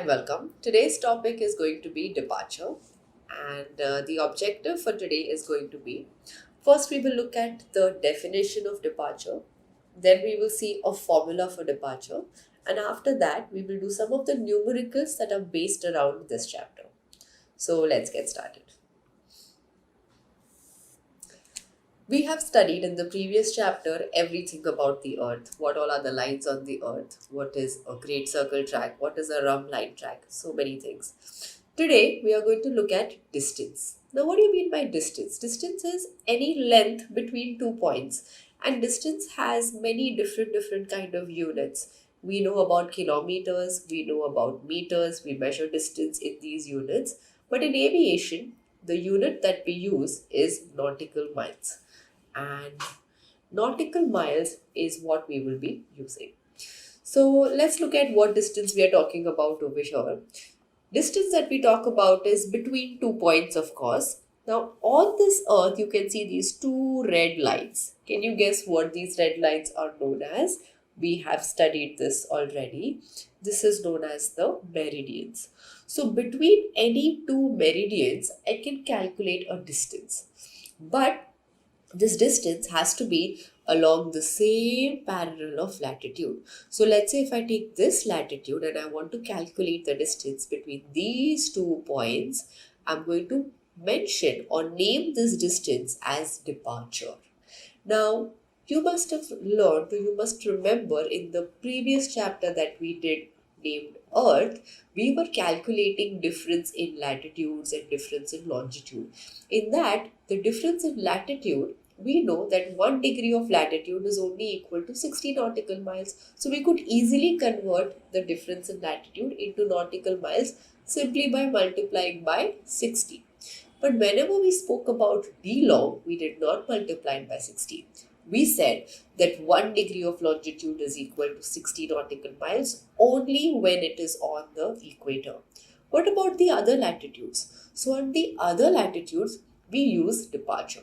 welcome. Today's topic is going to be departure, and the objective for today is going to be first, we will look at the definition of departure, then, we will see a formula for departure, and after that, we will do some of the numericals that are based around this chapter. So, let's get started. We have studied in the previous chapter everything about the earth. What all are the lines on the earth? What is a great circle track? What is a rhumb line track? So many things. Today, we are going to look at distance. Now, what do you mean by distance? Distance is any length between 2 points. And distance has many different kind of units. We know about kilometers, we know about meters, we measure distance in these units. But in aviation, the unit that we use is nautical miles, and nautical miles is what we will be using. So let's look at what distance we are talking about over here. Distance that we talk about is between 2 points, of course. Now on this earth, you can see these two red lines. Can you guess what these red lines are known as? We have studied this already. This is known as the meridians. So between any two meridians, I can calculate a distance. But this distance has to be along the same parallel of latitude. So let's say if I take this latitude and I want to calculate the distance between these 2 points, I'm going to mention or name this distance as departure. Now, you must have learned, or you must remember in the previous chapter that we did named Earth, we were calculating difference in latitudes and difference in longitude. In that, the difference in latitude, we know that 1 degree of latitude is only equal to 60 nautical miles. So we could easily convert the difference in latitude into nautical miles simply by multiplying by 60. But whenever we spoke about d long, we did not multiply it by 60. We said that 1 degree of longitude is equal to 60 nautical miles only when it is on the equator. What about the other latitudes? So on the other latitudes, we use departure.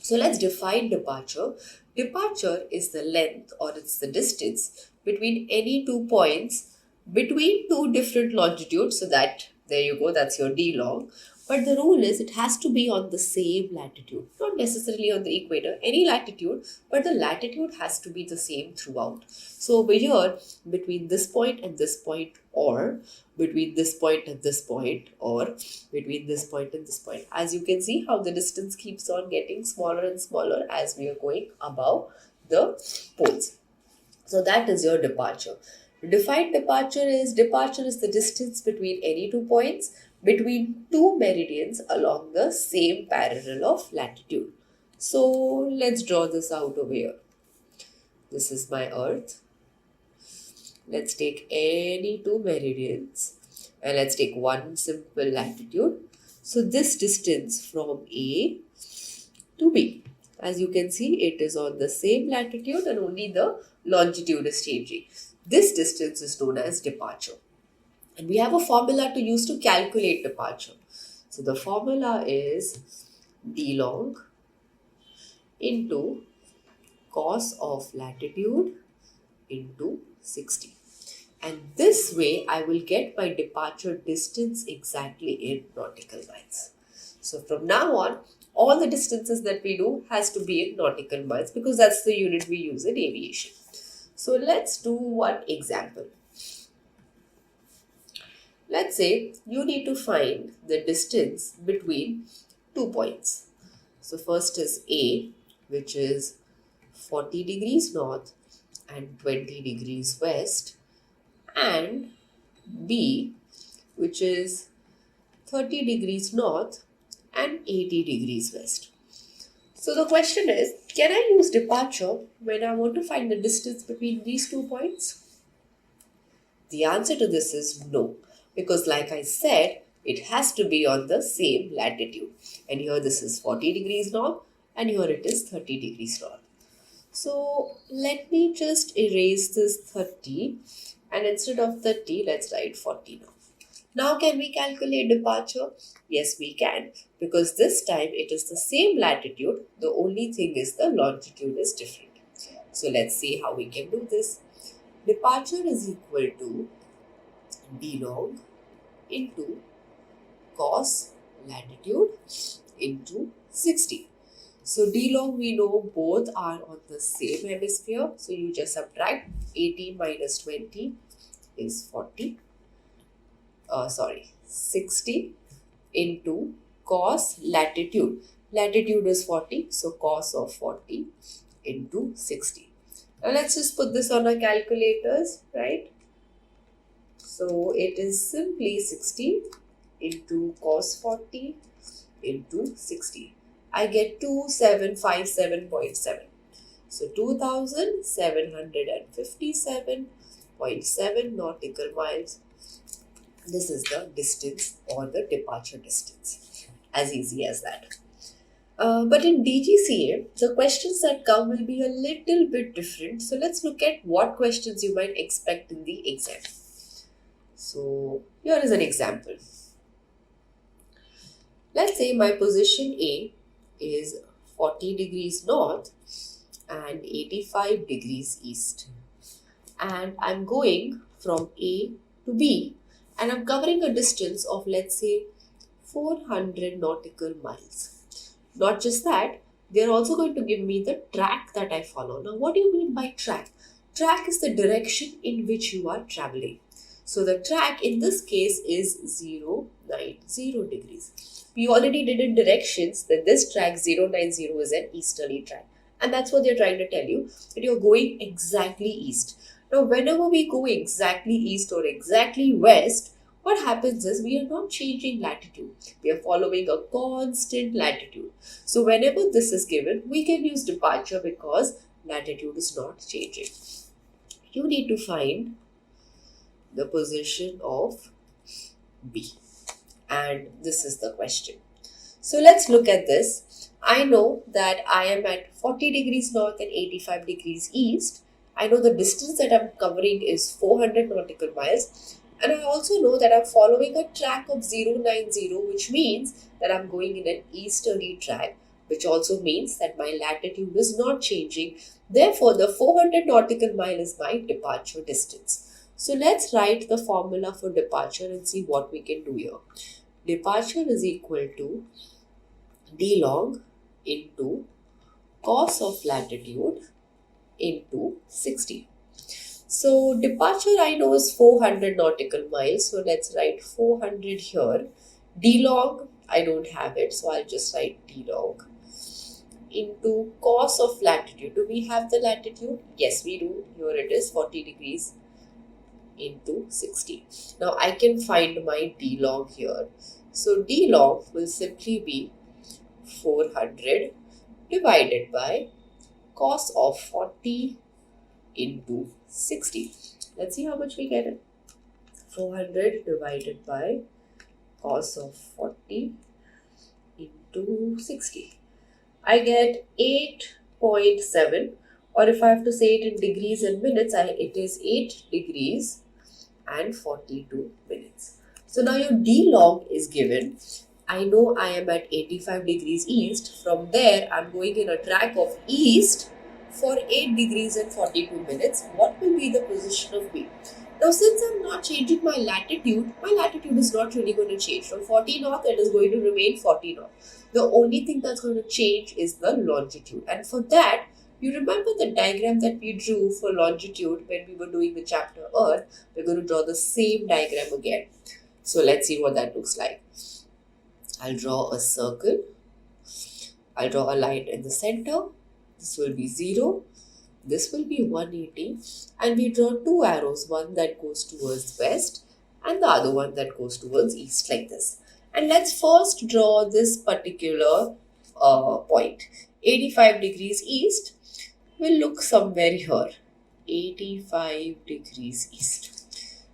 So let's define departure. Departure is the length, or it's the distance between any 2 points between two different longitudes. So that, there you go, that's your d long. But the rule is it has to be on the same latitude, not necessarily on the equator, any latitude, but the latitude has to be the same throughout. So over here, between this point and this point, or between this point and this point, or between this point and this point. As you can see how the distance keeps on getting smaller and smaller as we are going above the poles. So that is your departure. Defined departure is the distance between any 2 points between two meridians along the same parallel of latitude. So let's draw this out over here. This is my earth. Let's take any two meridians and let's take one simple latitude. So this distance from A to B, as you can see, it is on the same latitude and only the longitude is changing. This distance is known as departure. And we have a formula to use to calculate departure. So the formula is d long into cos of latitude into 60. And this way I will get my departure distance exactly in nautical miles. So from now on, all the distances that we do has to be in nautical miles because that's the unit we use in aviation. So let's do one example. Let's say you need to find the distance between 2 points. So first is A, which is 40 degrees north and 20 degrees west, and B, which is 30 degrees north and 80 degrees west. So the question is, can I use departure when I want to find the distance between these 2 points? The answer to this is no, because like I said, it has to be on the same latitude. And here this is 40 degrees north and here it is 30 degrees north. So let me just erase this 30 and instead of 30, let's write 40 now. Now can we calculate departure? Yes, we can, because this time it is the same latitude. The only thing is the longitude is different. So let's see how we can do this. Departure is equal to d long into cos latitude into 60. So d long we know both are on the same hemisphere. So you just subtract 80 minus 20 is 40. 60 into cos latitude. Latitude is 40, so cos of 40 into 60. Now let's just put this on our calculators, right? So it is simply 60 into cos 40 into 60. I get 2757.7. So 2757.7 nautical miles. This is the distance or the departure distance. As easy as that. But in DGCA, the questions that come will be a little bit different. So let's look at what questions you might expect in the exam. So here is an example. Let's say my position A is 40 degrees north and 85 degrees east. And I'm going from A to B and I'm covering a distance of, let's say, 400 nautical miles. Not just that, they're also going to give me the track that I follow. Now, what do you mean by track? Track is the direction in which you are traveling. So, the track in this case is 090 degrees. We already did in directions that this track 090 is an easterly track. And that's what they're trying to tell you, that you're going exactly east. Now, whenever we go exactly east or exactly west, what happens is we are not changing latitude. We are following a constant latitude. So, whenever this is given, we can use departure because latitude is not changing. You need to find the position of B. And this is the question. So, let's look at this. I know that I am at 40 degrees north and 85 degrees east. I know the distance that I'm covering is 400 nautical miles. And I also know that I'm following a track of 090, which means that I'm going in an easterly track, which also means that my latitude is not changing. Therefore, the 400 nautical mile is my departure distance. So let's write the formula for departure and see what we can do here. Departure is equal to d long into cos of latitude into 60. So departure I know is 400 nautical miles. So let's write 400 here. D long, I don't have it. So I'll just write D long into cos of latitude. Do we have the latitude? Yes, we do. Here it is 40 degrees into 60. Now I can find my D long here. So D long will simply be 400 divided by cos of 40 into 60. Let's see how much we get it. 400 divided by cos of 40 into 60. I get 8.7, or if I have to say it in degrees and minutes, it is 8 degrees and 42 minutes. So now your D long is given. I know I am at 85 degrees east. From there, I'm going in a track of east for 8 degrees and 42 minutes. What will be the position of B? Now, since I'm not changing my latitude is not really going to change. From 40 north, it is going to remain 40 north. The only thing that's going to change is the longitude. And for that, you remember the diagram that we drew for longitude when we were doing the chapter Earth. We're going to draw the same diagram again. So let's see what that looks like. I'll draw a circle. I'll draw a line in the center. This will be 0. This will be 180. And we draw two arrows, one that goes towards west and the other one that goes towards east, like this. And let's first draw this particular point. 85 degrees east will look somewhere here. 85 degrees east.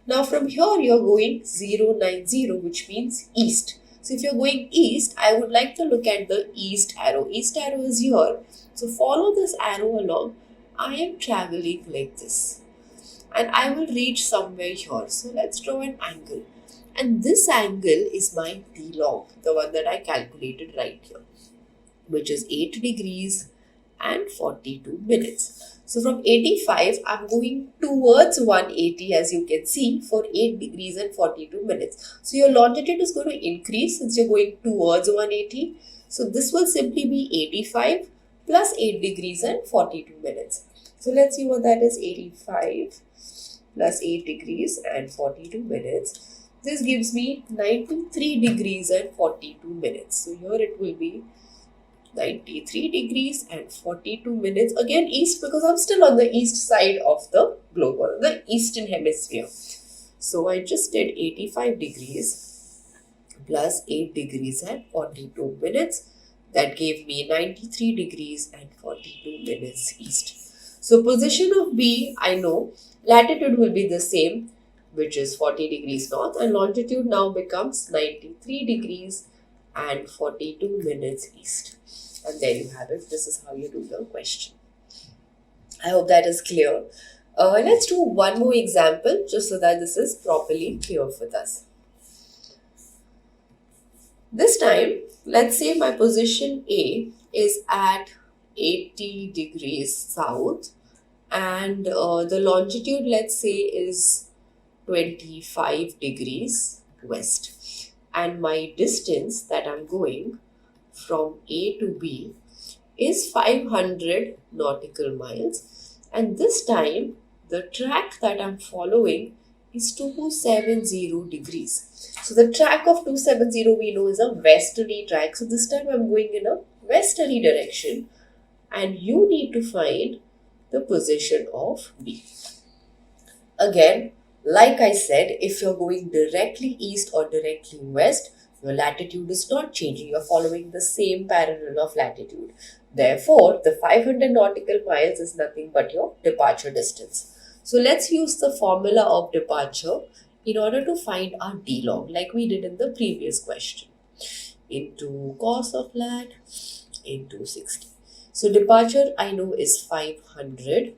Now from here you're going 090, which means east. So if you're going east, I would like to look at the east arrow. East arrow is here. So follow this arrow along. I am traveling like this. And I will reach somewhere here. So let's draw an angle. And this angle is my D long, the one that I calculated right here, which is 8 degrees and 42 minutes. So from 85, I'm going towards 180 as you can see for 8 degrees and 42 minutes. So your longitude is going to increase since you're going towards 180. So this will simply be 85 plus 8 degrees and 42 minutes. So let's see what that is. 85 plus 8 degrees and 42 minutes. This gives me 93 degrees and 42 minutes. So here it will be 93 degrees and 42 minutes. Again east because I'm still on the east side of the globe, or the eastern hemisphere. So I just did 85 degrees plus 8 degrees and 42 minutes. That gave me 93 degrees and 42 minutes east. So position of B, I know latitude will be the same, which is 40 degrees north, and longitude now becomes 93 degrees and 42 minutes east. And there you have it. This is how you do the question. I hope that is clear. Let's do one more example just so that this is properly clear with us. This time, let's say my position A is at 80 degrees south and the longitude, let's say, is 25 degrees west. And my distance that I'm going from A to B is 500 nautical miles. And this time, the track that I'm following is 270 degrees. So the track of 270 we know is a westerly track. So this time I'm going in a westerly direction and you need to find the position of B. Again, like I said, if you're going directly east or directly west, your latitude is not changing. You're following the same parallel of latitude. Therefore, the 500 nautical miles is nothing but your departure distance. So let's use the formula of departure in order to find our d log, like we did in the previous question. Into cos of lat into 60. So departure I know is 500.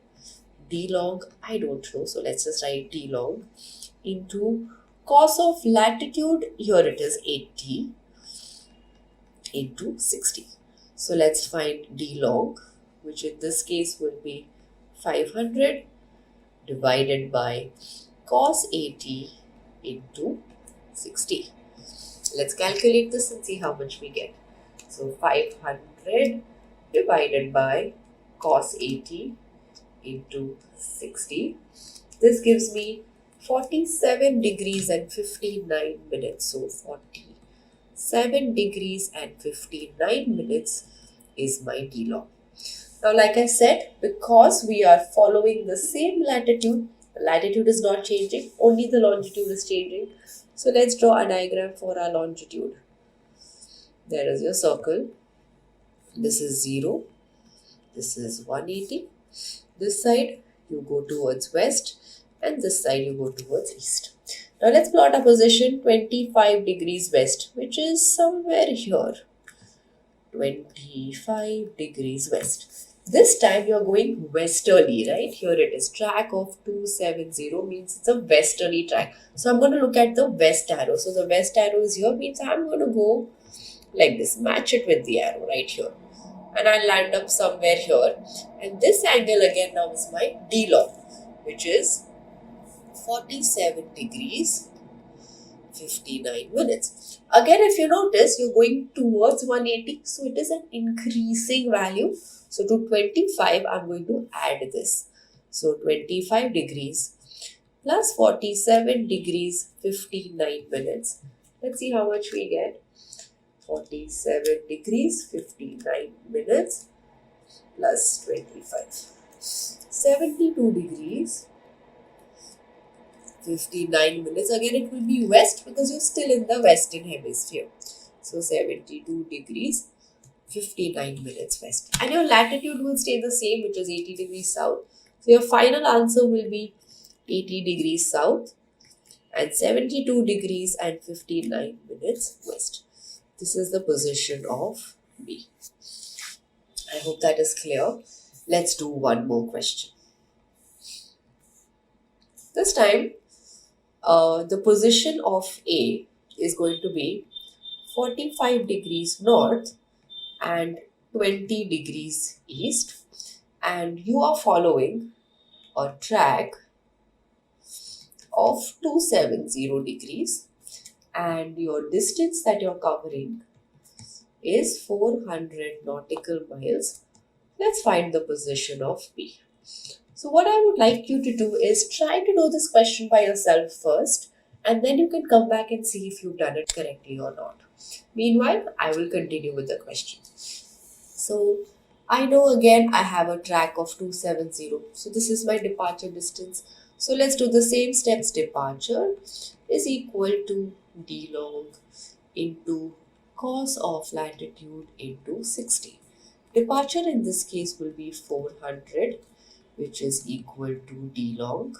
D log I don't know. So let's just write d log into cos of latitude. Here it is 80 into 60. So let's find d log, which in this case will be 500 divided by cos 80 into 60. Let's calculate this and see how much we get. So 500 divided by cos 80 into 60. This gives me 47 degrees and 59 minutes. So 47 degrees and 59 minutes is my d log. Now, like I said, because we are following the same latitude, the latitude is not changing, only the longitude is changing. So let's draw a diagram for our longitude. There is your circle. This is 0. This is 180. This side you go towards west and this side you go towards east. Now let's plot our position 25 degrees west, which is somewhere here. 25 degrees west. This time you are going westerly, right? Here it is. Track of 270 means it's a westerly track. So I'm going to look at the west arrow. So the west arrow is here, means I'm going to go like this. Match it with the arrow right here. And I'll land up somewhere here. And this angle again now is my d log, which is 47 degrees 59 minutes. Again, if you notice, you're going towards 180. So it is an increasing value. So to 25, I'm going to add this. So 25 degrees plus 47 degrees 59 minutes. Let's see how much we get. 47 degrees 59 minutes plus 25. 72 degrees 59 minutes. Again, it will be west because you're still in the western hemisphere. So 72 degrees 59 minutes west. And your latitude will stay the same, which is 80 degrees south. So your final answer will be 80 degrees south and 72 degrees and 59 minutes west. This is the position of B. I hope that is clear. Let's do one more question. This time, the position of A is going to be 45 degrees north and 20 degrees east, and you are following a track of 270 degrees, and your distance that you're covering is 400 nautical miles. Let's find the position of P. So what I would like you to do is try to do this question by yourself first, and then you can come back and see if you've done it correctly or not. Meanwhile, I will continue with the question. So I know again I have a track of 270. So this is my departure distance. So let's do the same steps. Departure is equal to d long into cos of latitude into 60. Departure in this case will be 400, which is equal to d long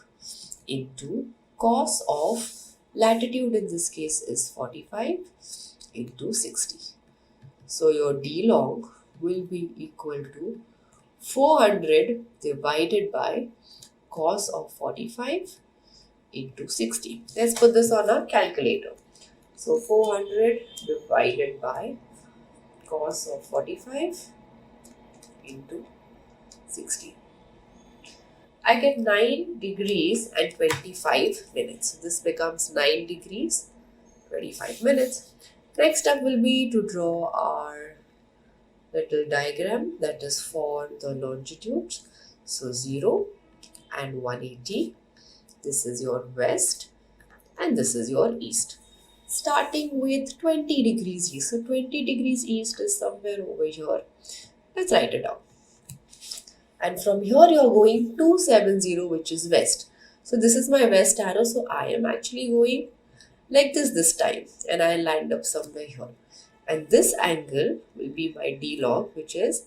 into cos of latitude in this case is 45 into 60. So your d long will be equal to 400 divided by cos of 45 into 60. Let's put this on a calculator. So 400 divided by cos of 45 into 60. I get 9 degrees and 25 minutes. So this becomes 9 degrees, 25 minutes. Next step will be to draw our little diagram that is for the longitudes. So 0 and 180. This is your west and this is your east. Starting with 20 degrees east. So 20 degrees east is somewhere over here. Let's write it down. And from here you are going 270, which is west. So this is my west arrow. So I am actually going like this time, and I land up somewhere here. And this angle will be my d log, which is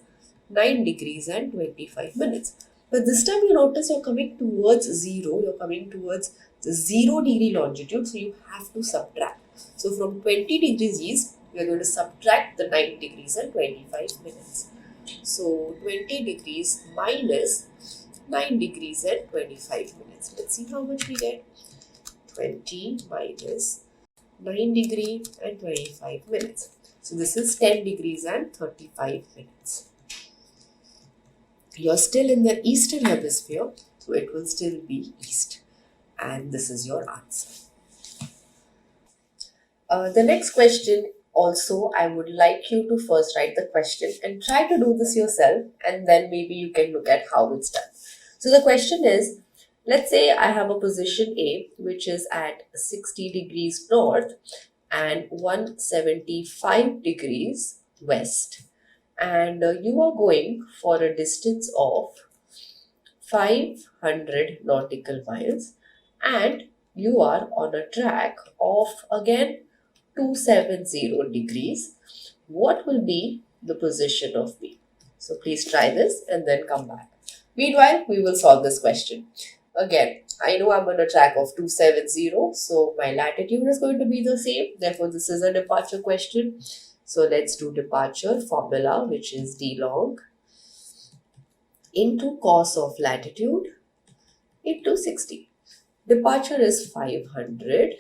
9 degrees and 25 minutes. But this time you notice you're coming towards 0. You're coming towards the 0 degree longitude. So you have to subtract. So from 20 degrees east, we are going to subtract the 9 degrees and 25 minutes. So 20 degrees minus 9 degrees and 25 minutes. Let's see how much we get. 20 minus 9 degree and 25 minutes. So this is 10 degrees and 35 minutes. You're still in the eastern hemisphere, so it will still be east. And this is your answer. The next question also, I would like you to first write the question and try to do this yourself, and then maybe you can look at how it's done. So the question is, let's say I have a position A, which is at 60 degrees north and 175 degrees west. And you are going for a distance of 500 nautical miles, and you are on a track of again 270 degrees. What will be the position of B? So please try this and then come back. Meanwhile, we will solve this question. Again, I know I'm on a track of 270, so my latitude is going to be the same. Therefore, this is a departure question. So let's do departure formula, which is d long into cos of latitude into 60. Departure is 500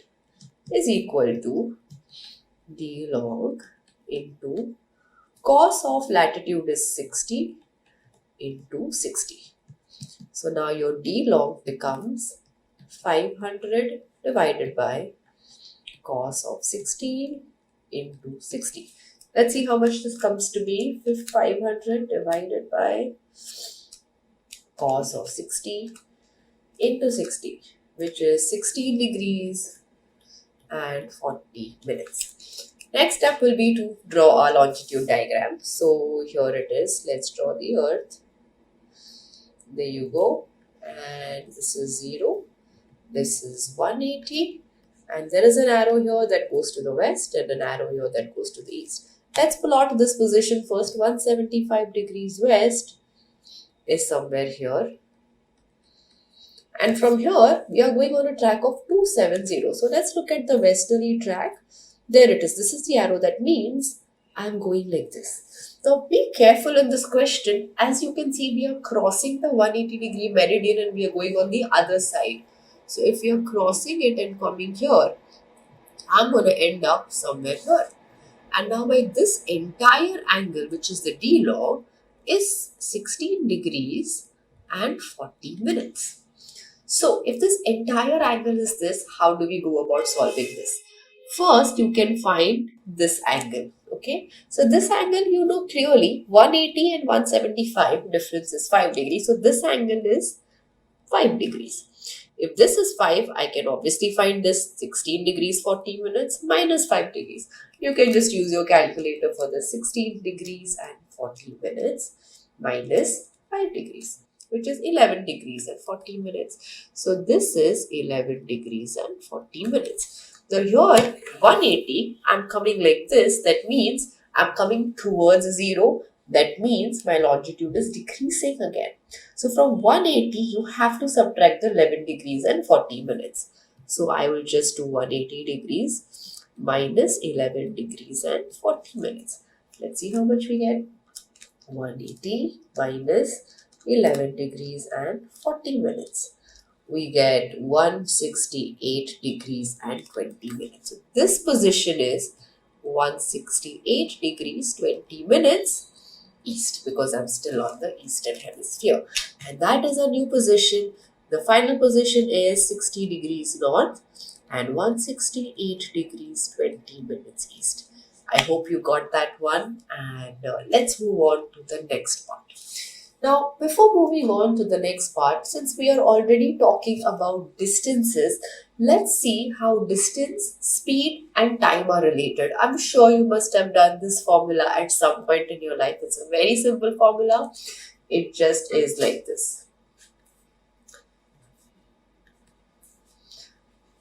is equal to d log into cos of latitude is 60 into 60. So now your d log becomes 500 divided by cos of 16 into 60. Let's see how much this comes to be. 500 divided by cos of 60 into 60, which is 16 degrees and 40 minutes. Next step will be to draw our longitude diagram. So here it is. Let's draw the earth. There you go. And this is 0. This is 180. And there is an arrow here that goes to the west and an arrow here that goes to the east. Let's plot this position first. 175 degrees west is somewhere here. And from here, we are going on a track of 270. So let's look at the westerly track. There it is. This is the arrow. That means I'm going like this. Now be careful in this question. As you can see, we are crossing the 180 degree meridian and we are going on the other side. So if you are crossing it and coming here, I'm going to end up somewhere here. And now by this entire angle, which is the d log, is 16 degrees and 40 minutes. So if this entire angle is this, how do we go about solving this? First, you can find this angle. Okay, so this angle you know clearly 180 and 175 difference is 5 degrees. So this angle is 5 degrees. If this is 5, I can obviously find this 16 degrees 40 minutes minus 5 degrees. You can just use your calculator for the 16 degrees and 40 minutes minus 5 degrees, which is 11 degrees and 40 minutes. So this is 11 degrees and 40 minutes. Now here 180, I'm coming like this. That means I'm coming towards 0. That means my longitude is decreasing again. So from 180, you have to subtract the 11 degrees and 40 minutes. So I will just do 180 degrees minus 11 degrees and 40 minutes. Let's see how much we get. 180 minus 11 degrees and 40 minutes. We get 168 degrees and 20 minutes. So this position is 168 degrees 20 minutes east, because I'm still on the eastern hemisphere, and that is a new position. The final position is 60 degrees north and 168 degrees 20 minutes east. I hope you got that one, and let's move on to the next part. Now, before moving on to the next part, since we are already talking about distances, let's see how distance, speed, and time are related. I'm sure you must have done this formula at some point in your life. It's a very simple formula. It just is like this.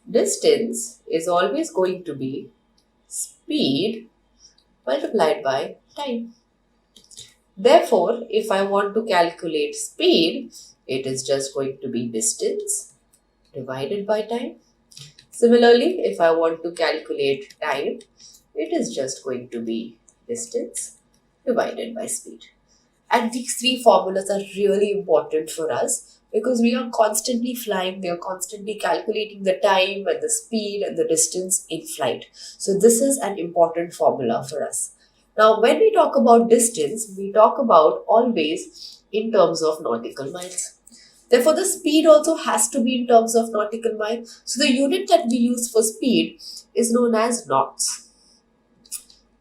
Distance is always going to be speed multiplied by time. Therefore, if I want to calculate speed, it is just going to be distance divided by time. Similarly, if I want to calculate time, it is just going to be distance divided by speed. And these three formulas are really important for us because we are constantly flying, we are constantly calculating the time and the speed and the distance in flight. So this is an important formula for us. Now, when we talk about distance, we talk about always in terms of nautical miles. Therefore, the speed also has to be in terms of nautical miles. So, the unit that we use for speed is known as knots.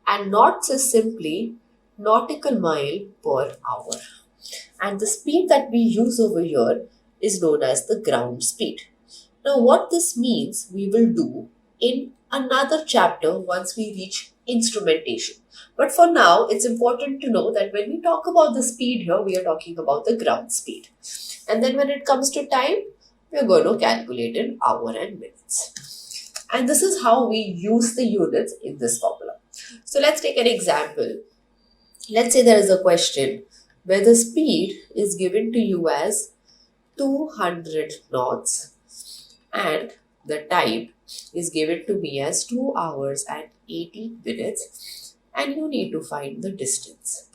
And knots is simply nautical mile per hour. And the speed that we use over here is known as the ground speed. Now, what this means, we will do in another chapter once we reach instrumentation. But for now, it's important to know that when we talk about the speed here, we are talking about the ground speed. And then when it comes to time, we are going to calculate in hour and minutes. And this is how we use the units in this formula. So let's take an example. Let's say there is a question where the speed is given to you as 200 knots and the time is given to me as 2 hours and 80 minutes, and you need to find the distance.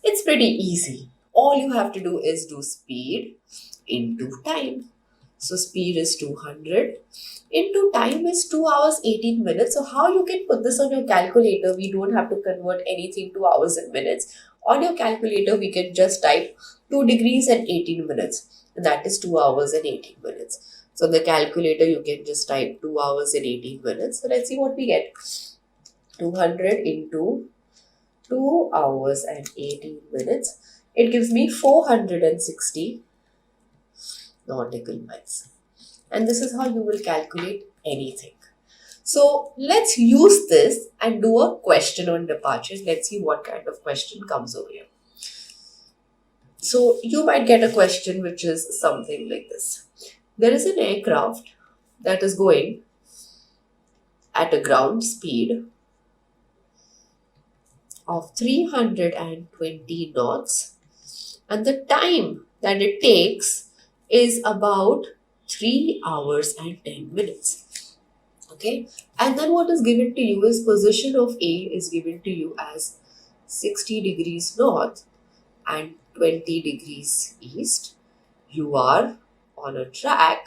It's pretty easy. All you have to do is do speed into time. So speed is 200 into time is 2 hours 18 minutes. So how you can put this on your calculator? We don't have to convert anything to hours and minutes. On your calculator, we can just type 2 degrees and 18 minutes. And that is 2 hours and 18 minutes. So on the calculator, you can just type 2 hours and 18 minutes. So let's see what we get. 200 into 2 hours and 18 minutes. It gives me 460 nautical miles. And this is how you will calculate anything. So let's use this and do a question on departure. Let's see what kind of question comes over here. So you might get a question which is something like this. There is an aircraft that is going at a ground speed of 320 knots, and the time that it takes is about 3 hours and 10 minutes. Okay, and then what is given to you is position of A is given to you as 60 degrees north and 20 degrees east. You are on a track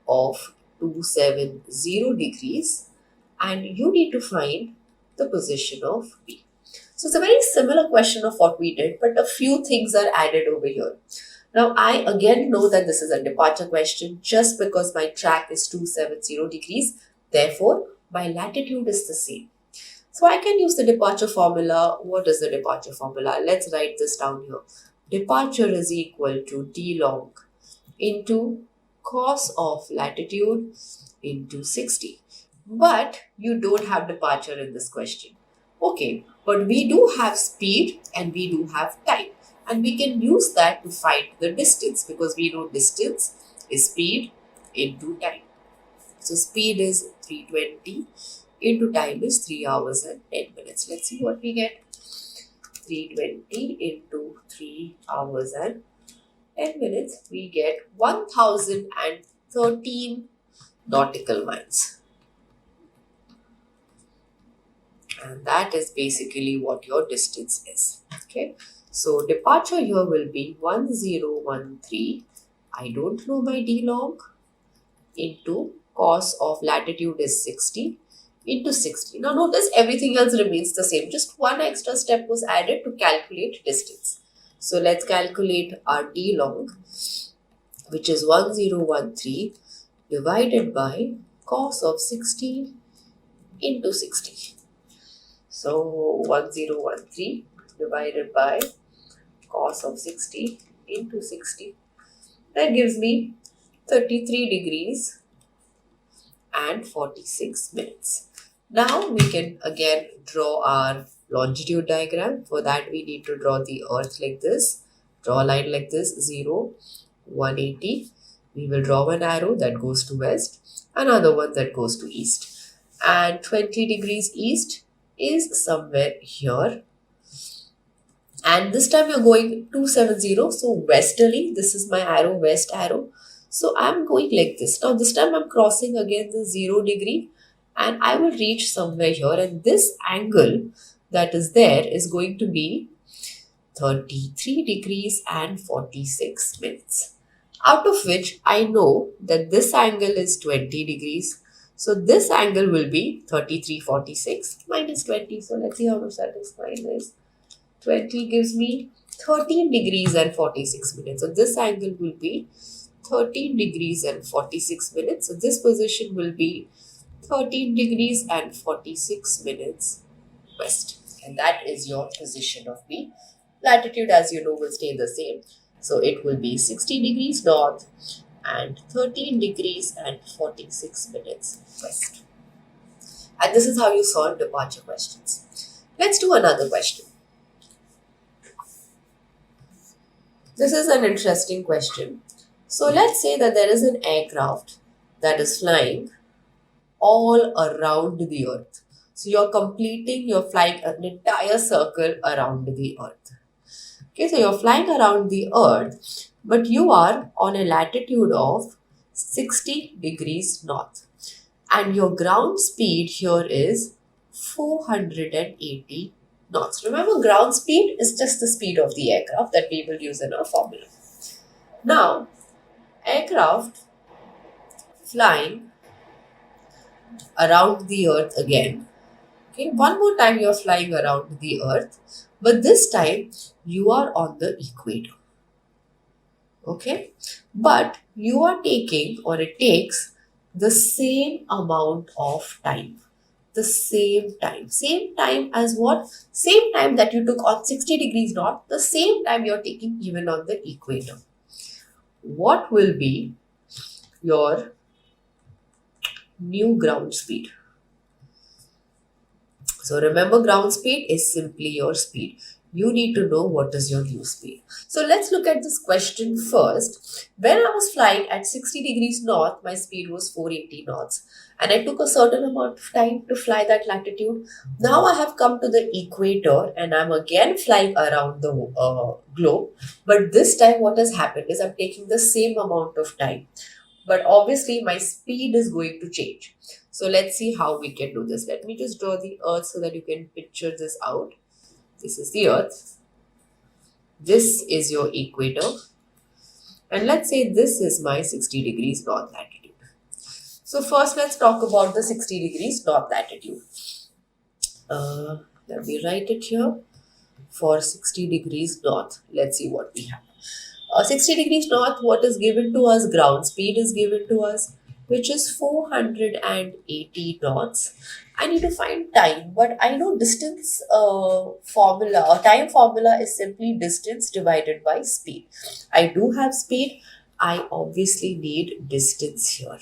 of 270 degrees and you need to find the position of B. So it's a very similar question of what we did, but a few things are added over here. Now, I again know that this is a departure question just because my track is 270 degrees. Therefore, my latitude is the same. So I can use the departure formula. What is the departure formula? Let's write this down here. Departure is equal to d log into cos of latitude into 60. But you don't have departure in this question. Okay, but we do have speed and we do have time. And we can use that to find the distance because we know distance is speed into time. So speed is 320 into time is 3 hours and 10 minutes. Let's see what we get. 320 into 3 hours and 10 minutes, we get 1013 nautical miles. And that is basically what your distance is. Okay. So departure here will be 1013. I don't know my d log into cos of latitude is 60 into 60. Now notice everything else remains the same. Just one extra step was added to calculate distance. So let's calculate our d log, which is 1013 divided by cos of 60 into 60. So 1013 divided by cos of 60 into 60. That gives me 33 degrees and 46 minutes. Now we can again draw our longitude diagram. For that we need to draw the earth like this. Draw a line like this, 0, 180. We will draw one arrow that goes to west, another one that goes to east. And 20 degrees east is somewhere here. And this time you're going 270, so westerly. This is my arrow, west arrow. So I'm going like this. Now this time I'm crossing again the 0 degree and I will reach somewhere here, and this angle that is there is going to be 33 degrees and 46 minutes. Out of which I know that this angle is 20 degrees. So this angle will be 33.46 minus 20. So let's see how much that is. Minus 20 gives me 13 degrees and 46 minutes. So this angle will be 13 degrees and 46 minutes. So this position will be 13 degrees and 46 minutes west. And that is your position of B. Latitude, as you know, will stay the same. So it will be 60 degrees north and 13 degrees and 46 minutes west. And this is how you solve departure questions. Let's do another question. This is an interesting question. So let's say that there is an aircraft that is flying all around the earth. So you're flying an entire circle around the earth. Okay, so you're flying around the earth, but you are on a latitude of 60 degrees north. And your ground speed here is 480 knots. Remember, ground speed is just the speed of the aircraft that we will use in our formula. Now, aircraft flying around the earth again. Okay, one more time you're flying around the earth, but this time you are on the equator. Okay, but you are taking, or it takes, the same amount of time. The same time. Same time as what? Same time that you took on 60 degrees north, the same time you're taking even on the equator. What will be your new ground speed? So remember, ground speed is simply your speed. You need to know what is your new speed. So let's look at this question first. When I was flying at 60 degrees north, my speed was 480 knots. And I took a certain amount of time to fly that latitude. Now I have come to the equator and I'm again flying around the globe. But this time what has happened is I'm taking the same amount of time. But obviously my speed is going to change. So let's see how we can do this. Let me just draw the earth so that you can picture this out. This is the earth. This is your equator. And let's say this is my 60 degrees north latitude. So first let's talk about the 60 degrees north latitude. Uh, Let me write it here. For 60 degrees north, let's see what we have. 60 degrees north, what is given to us? Ground speed is given to us, which is 480 knots. I need to find time, but I know distance formula or time formula is simply distance divided by speed. I do have speed. I obviously need distance here.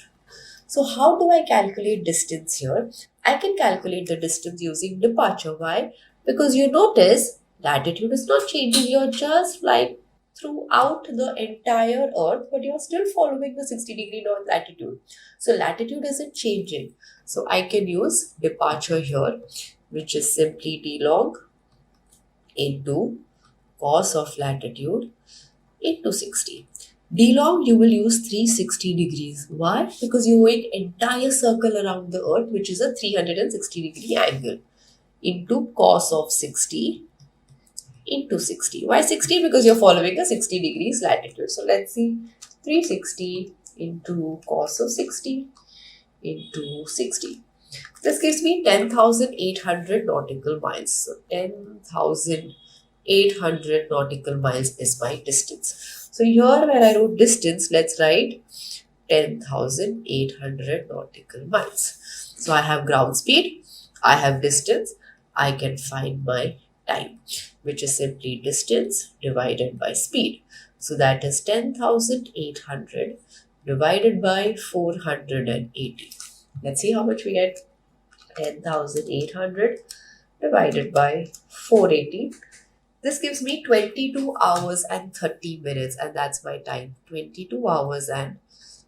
So how do I calculate distance here? I can calculate the distance using departure. Why? Because you notice latitude is not changing. You're just flying throughout the entire earth, but you're still following the 60-degree north latitude. So latitude isn't changing. So I can use departure here, which is simply d log into cos of latitude into 60. D log you will use 360 degrees. Why? Because you're going entire circle around the earth, which is a 360-degree angle, into cos of 60 into 60. Why 60? Because you're following a 60 degrees latitude. So let's see, 360 into cos of 60 into 60. This gives me 10,800 nautical miles. So 10,800 nautical miles is my distance. So here where I wrote distance, let's write 10,800 nautical miles. So I have ground speed, I have distance, I can find my time, which is simply distance divided by speed. So that is 10,800 divided by 480. Let's see how much we get. 10,800 divided by 480. This gives me 22 hours and 30 minutes, and that's my time. 22 hours and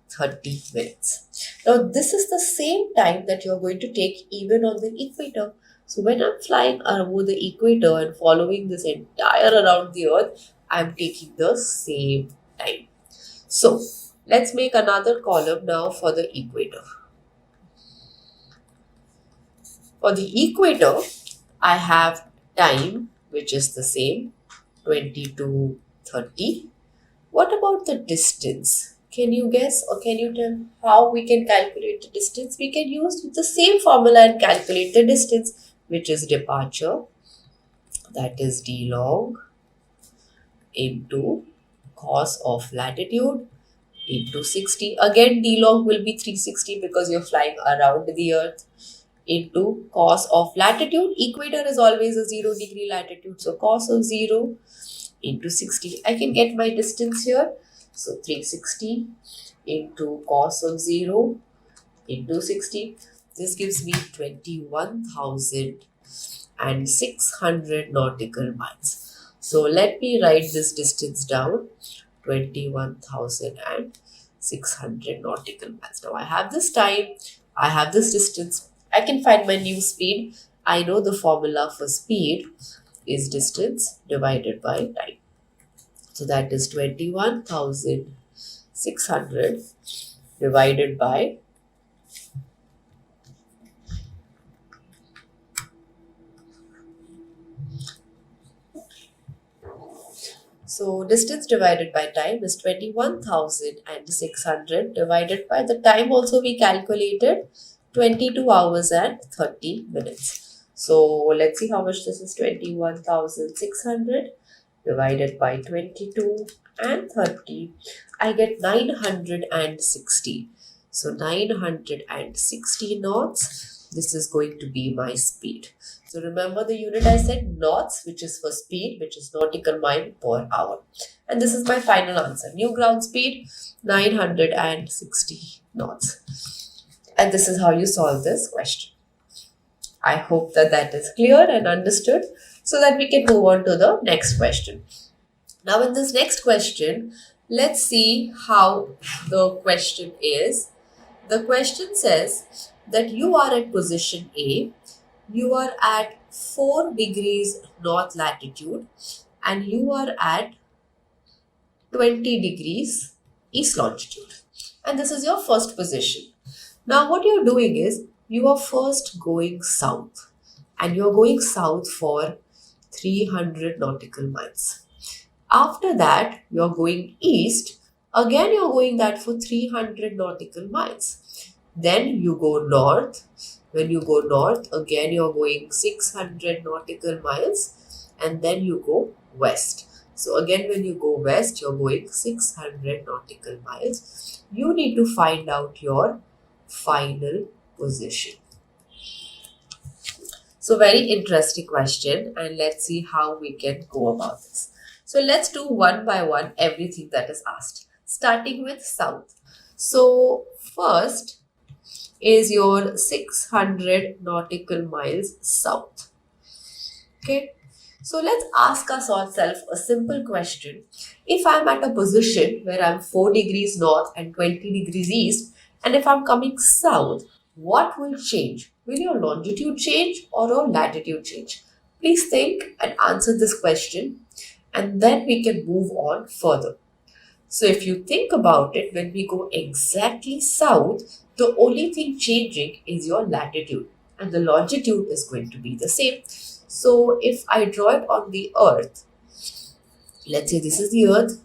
30 minutes. Now, this is the same time that you're going to take even on the equator. So, when I'm flying over the equator and following this entire around the earth, I'm taking the same time. So, let's make another column now for the equator. For the equator, I have time, which is the same, 22:30. What about the distance? Can you guess or can you tell how we can calculate the distance? We can use the same formula and calculate the distance, which is departure, that is d log into cos of latitude into 60. Again, d log will be 360 because you're flying around the earth, into cos of latitude. Equator is always a 0-degree latitude. So cos of 0 into 60. I can get my distance here. So 360 into cos of 0 into 60. This gives me 21,600 nautical miles. So let me write this distance down. 21,600 nautical miles. Now I have this time, I have this distance. I can find my new speed. I know the formula for speed is distance divided by time. So that is 21,600 divided by So distance divided by time is 21,600 divided by the time also we calculated 22 hours and 30 minutes. So let's see how much this is. 21,600 divided by 22 and 30. I get 960. So 960 knots. This is going to be my speed. So remember the unit I said, knots, which is for speed, which is nautical mile per hour. And this is my final answer. New ground speed, 960 knots. And this is how you solve this question. I hope that that is clear and understood so that we can move on to the next question. Now in this next question, let's see how the question is. The question says that you are at position A, you are at 4 degrees north latitude and you are at 20 degrees east longitude. And this is your first position. Now what you're doing is you are first going south and you're going south for 300 nautical miles. After that, you're going east. Again, you're going that for 300 nautical miles. Then you go north, When you go north, again you're going 600 nautical miles, and then you go west. So again, when you go west, you're going 600 nautical miles. You need to find out your final position. So very interesting question, and let's see how we can go about this. So let's do one by one everything that is asked, starting with south. So first is your 600 nautical miles south. Okay. So let's ask ourselves a simple question. If I'm at a position where I'm 4 degrees north and 20 degrees east, and if I'm coming south, what will change? Will your longitude change or your latitude change? Please think and answer this question, and then we can move on further. So if you think about it, when we go exactly south, the only thing changing is your latitude, and the longitude is going to be the same. So if I draw it on the earth, let's say this is the earth,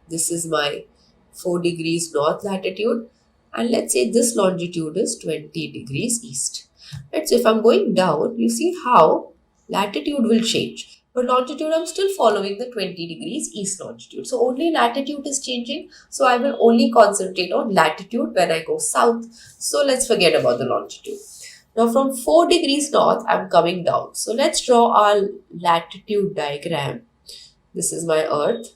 this is my 4 degrees north latitude, and let's say this longitude is 20 degrees east. Right, so if I'm going down, you see how latitude will change. But longitude, I'm still following the 20 degrees east longitude. So only latitude is changing. So I will only concentrate on latitude when I go south. So let's forget about the longitude. Now from 4 degrees north, I'm coming down. So let's draw our latitude diagram. This is my earth.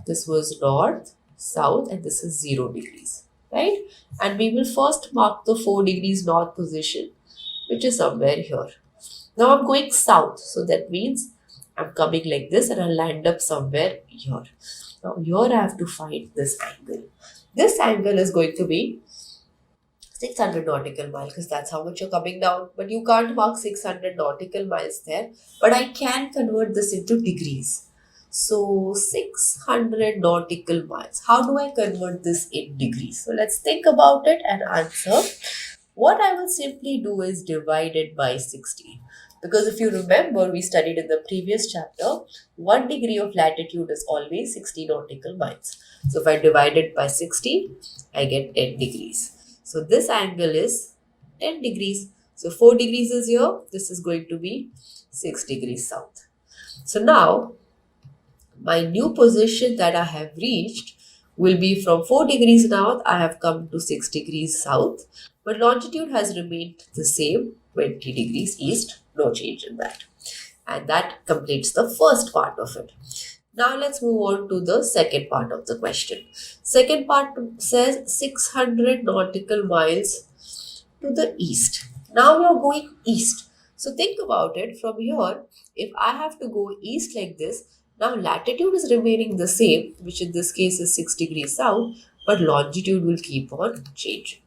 This was north, south, and this is 0 degrees, right? And we will first mark the 4 degrees north position, which is somewhere here. Now I'm going south, so that means I'm coming like this and I'll land up somewhere here. Now here I have to find this angle. This angle is going to be 600 nautical miles because that's how much you're coming down. But you can't mark 600 nautical miles there. But I can convert this into degrees. So 600 nautical miles. How do I convert this in degrees? So let's think about it and answer. What I will simply do is divide it by 60. Because if you remember, we studied in the previous chapter, 1 degree of latitude is always 60 nautical miles. So if I divide it by 60, I get 10 degrees. So this angle is 10 degrees. So 4 degrees is here. This is going to be 6 degrees south. So now, my new position that I have reached will be from 4 degrees north, I have come to 6 degrees south. But longitude has remained the same, 20 degrees east, no change in that. And that completes the first part of it. Now let's move on to the second part of the question. Second part says 600 nautical miles to the east. Now we are going east. So think about it from here. If I have to go east like this, now latitude is remaining the same, which in this case is 6 degrees south, but longitude will keep on changing.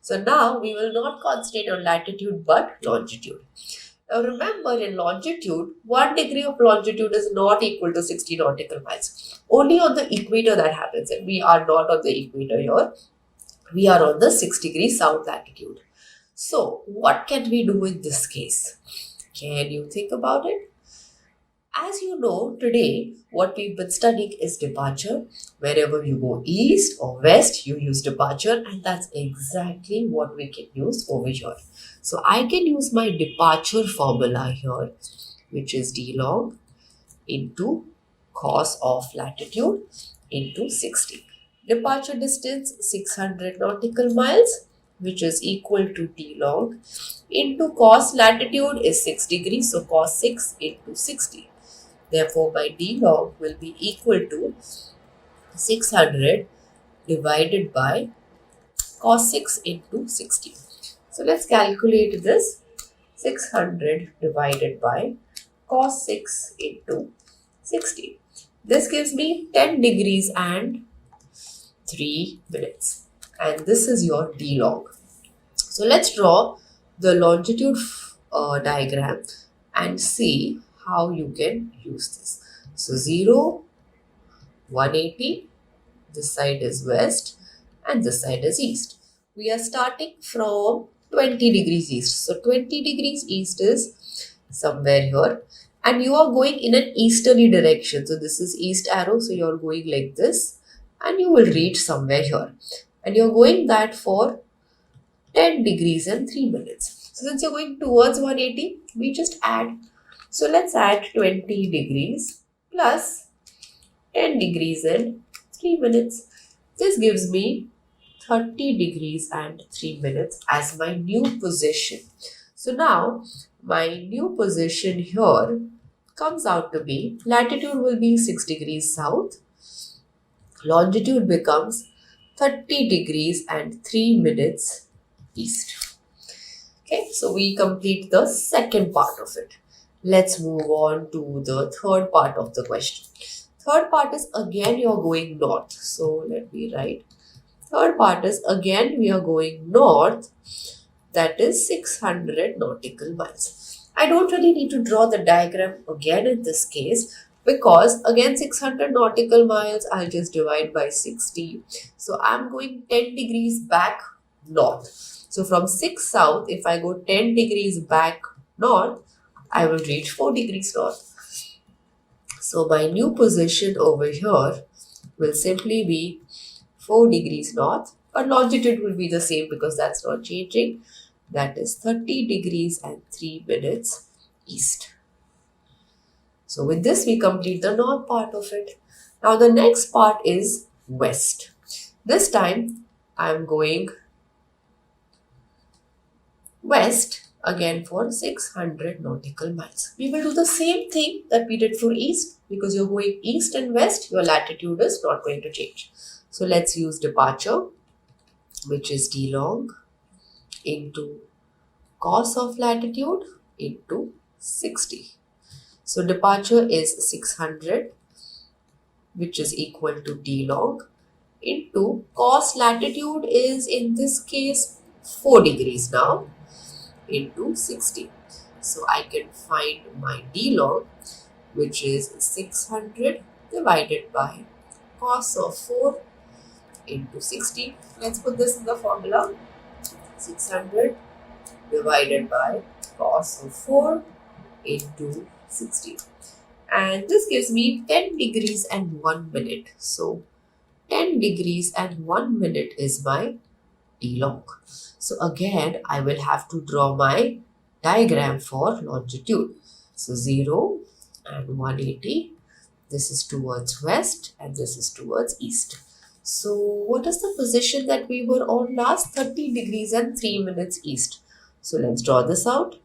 So now we will not concentrate on latitude but longitude. Now remember, in longitude, 1 degree of longitude is not equal to 60 nautical miles. Only on the equator that happens, and we are not on the equator here. We are on the 6 degrees south latitude. So what can we do in this case? Can you think about it? As you know, today what we've been studying is departure. Wherever you go east or west, you use departure, and that's exactly what we can use over here. So I can use my departure formula here, which is d log into cos of latitude into 60. Departure distance 600 nautical miles, which is equal to d log into cos latitude is 6 degrees, so cos 6 into 60. Therefore, my d log will be equal to 600 divided by cos 6 into 60. So let's calculate this. 600 divided by cos 6 into 60. This gives me 10 degrees and 3 minutes. And this is your d log. So let's draw the longitude diagram and see how you can use this. So 0, 180, this side is west and this side is east. We are starting from 20 degrees east. So 20 degrees east is somewhere here, and you are going in an easterly direction. So this is east arrow, so you are going like this and you will reach somewhere here. And you are going that for 10 degrees and 3 minutes. So since you're going towards 180, we just add. So let's add 20 degrees plus 10 degrees and 3 minutes. This gives me 30 degrees and 3 minutes as my new position. So now my new position here comes out to be, latitude will be 6 degrees south, longitude becomes 30 degrees and 3 minutes east. Okay, so we complete the second part of it. Let's move on to the third part of the question. Third part is again you're going north. So let me write. Third part is again we are going north, that is 600 nautical miles. I don't really need to draw the diagram again in this case because again 600 nautical miles I'll just divide by 60. So I'm going 10 degrees back north. So from 6 south, if I go 10 degrees back north, I will reach 4 degrees north. So my new position over here will simply be 4 degrees north, but longitude will be the same because that's not changing. That is 30 degrees and 3 minutes east. So with this, we complete the north part of it. Now the next part is west. This time, I'm going west again for 600 nautical miles. We will do the same thing that we did for east because you're going east and west, your latitude is not going to change. So let's use departure, which is d long into cos of latitude into 60. So departure is 600, which is equal to d long into cos latitude is in this case 4 degrees now into 60. So I can find my d log, which is 600 divided by cos of 4 into 60. Let's put this in the formula. 600 divided by cos of 4 into 60. And this gives me 10 degrees and 1 minute. So 10 degrees and 1 minute is my d log. So again, I will have to draw my diagram for longitude. So 0 and 180. This is towards west and this is towards east. So what is the position that we were on last? 30 degrees and 3 minutes east. So let's draw this out.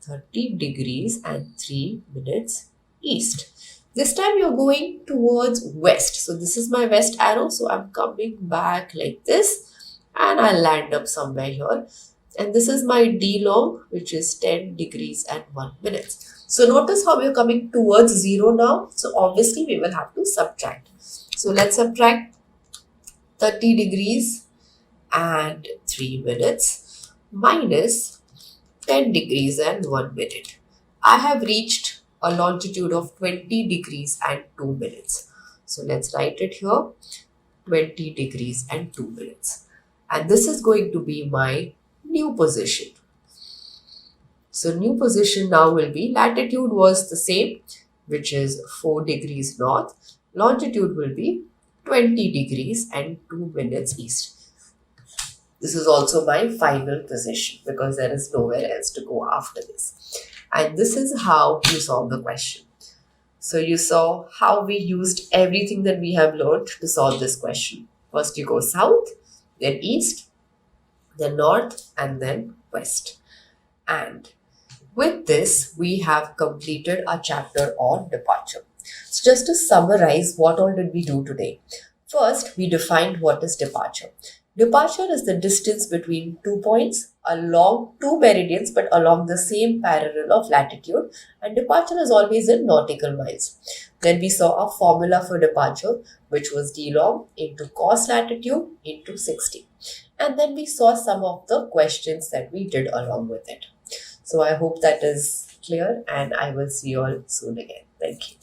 30 degrees and 3 minutes east. This time you're going towards west. So this is my west arrow. So I'm coming back like this and I'll land up somewhere here. And this is my d long, which is 10 degrees and 1 minute. So notice how we're coming towards 0 now. So obviously we will have to subtract. So let's subtract 30 degrees and 3 minutes minus 10 degrees and 1 minute. I have reached a longitude of 20 degrees and 2 minutes. So let's write it here, 20 degrees and 2 minutes. And this is going to be my new position. So new position now will be, latitude was the same, which is 4 degrees north. Longitude will be 20 degrees and 2 minutes east. This is also my final position because there is nowhere else to go after this. And this is how you solve the question. So you saw how we used everything that we have learned to solve this question. First you go south, then east, then north, and then west. And with this, we have completed our chapter on departure. So just to summarize, what all did we do today? First, we defined what is departure. Departure is the distance between 2 points along 2 meridians but along the same parallel of latitude, and departure is always in nautical miles. Then we saw a formula for departure, which was d long into cos latitude into 60. And then we saw some of the questions that we did along with it. So I hope that is clear and I will see you all soon again. Thank you.